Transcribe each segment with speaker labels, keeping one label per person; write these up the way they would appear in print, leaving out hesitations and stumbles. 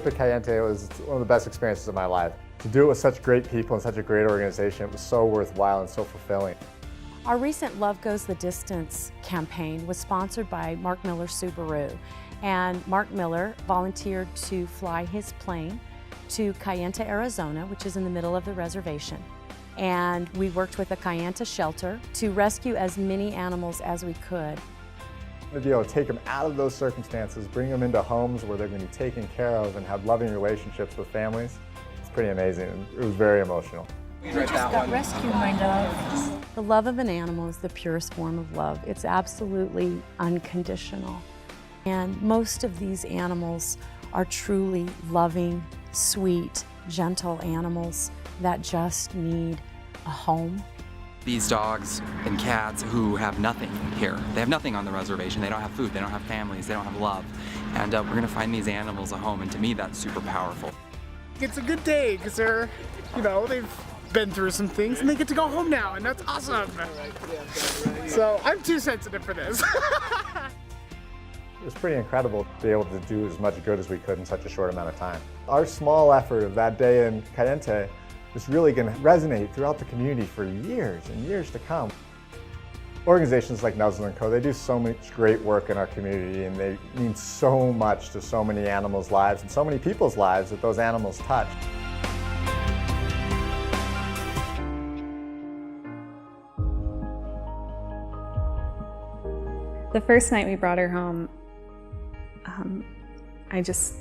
Speaker 1: trip to Cayente was one of the best experiences of my life. To do it with such great people and such a great organization, it was so worthwhile and so fulfilling.
Speaker 2: Our recent Love Goes the Distance campaign was sponsored by Mark Miller Subaru. And Mark Miller volunteered to fly his plane to Cayente, Arizona, which is in the middle of the reservation. And we worked with the Cayente shelter to rescue as many animals as we could.
Speaker 1: To be able to take them out of those circumstances, bring them into homes where they're going to be taken care of and have loving relationships with families, it's pretty amazing. It was very emotional.
Speaker 2: We just got rescued, my love. The love of an animal is the purest form of love. It's absolutely unconditional. And most of these animals are truly loving, sweet, gentle animals that just need a home.
Speaker 3: These dogs and cats who have nothing here. They have nothing on the reservation. They don't have food, they don't have families, they don't have love. And we're gonna find these animals a home, and to me that's super powerful.
Speaker 4: It's a good day because they're, they've been through some things and they get to go home now, and that's awesome. So I'm too sensitive for this.
Speaker 1: It was pretty incredible to be able to do as much good as we could in such a short amount of time. Our small effort of that day in Cayente is really going to resonate throughout the community for years and years to come. Organizations like Nuzzles & Co., they do so much great work in our community, and they mean so much to so many animals' lives and so many people's lives that those animals touch.
Speaker 5: The first night we brought her home, I just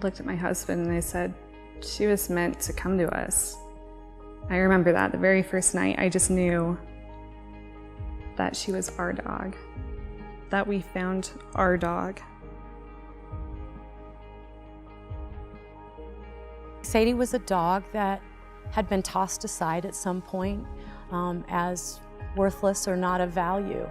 Speaker 5: looked at my husband and I said, she was meant to come to us. I remember that the very first night, I just knew that she was our dog, that we found our dog.
Speaker 2: Sadie was a dog that had been tossed aside at some point as worthless or not of value.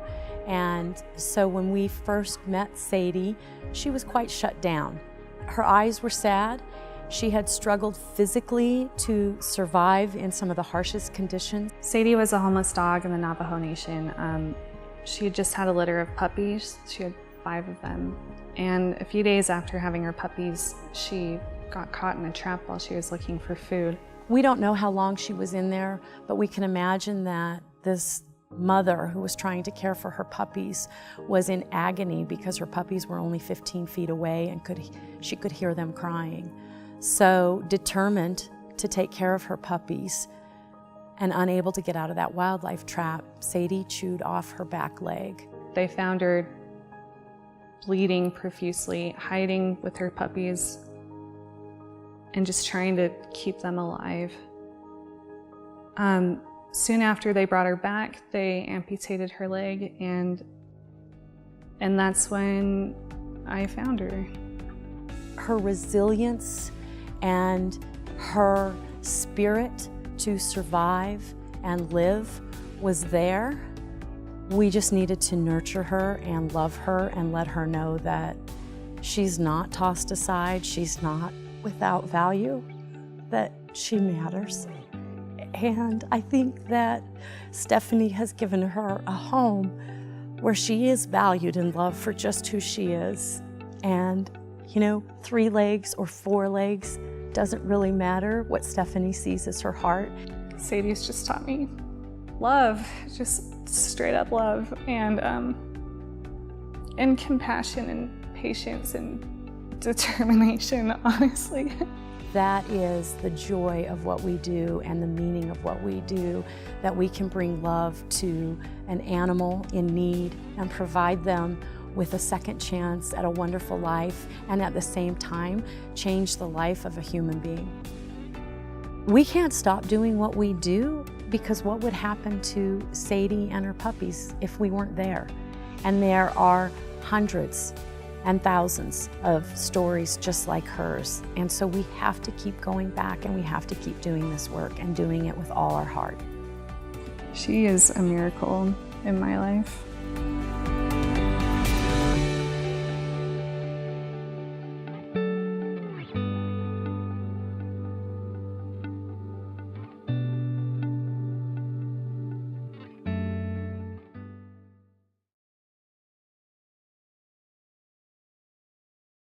Speaker 2: And so when we first met Sadie, she was quite shut down. Her eyes were sad. She had struggled physically to survive in some of the harshest conditions.
Speaker 5: Sadie was a homeless dog in the Navajo Nation. She had just had a litter of puppies. She had 5 of them. And a few days after having her puppies, she got caught in a trap while she was looking for food.
Speaker 2: We don't know how long she was in there, but we can imagine that this mother who was trying to care for her puppies was in agony because her puppies were only 15 feet away and she could hear them crying. So determined to take care of her puppies and unable to get out of that wildlife trap, Sadie chewed off her back leg.
Speaker 5: They found her bleeding profusely, hiding with her puppies, and just trying to keep them alive. Soon after they brought her back, they amputated her leg, and that's when I found her.
Speaker 2: Her resilience and her spirit to survive and live was there. We just needed to nurture her and love her and let her know that she's not tossed aside, she's not without value, that she matters. And I think that Stephanie has given her a home where she is valued and loved for just who she is. And 3 legs or 4 legs doesn't really matter. What Stephanie sees is her heart.
Speaker 5: Sadie's just taught me love, just straight up love, and compassion and patience and determination, honestly.
Speaker 2: That is the joy of what we do and the meaning of what we do, that we can bring love to an animal in need and provide them with a second chance at a wonderful life, and at the same time, change the life of a human being. We can't stop doing what we do, because what would happen to Sadie and her puppies if we weren't there? And there are hundreds and thousands of stories just like hers. And so we have to keep going back, and we have to keep doing this work and doing it with all our heart.
Speaker 5: She is a miracle in my life.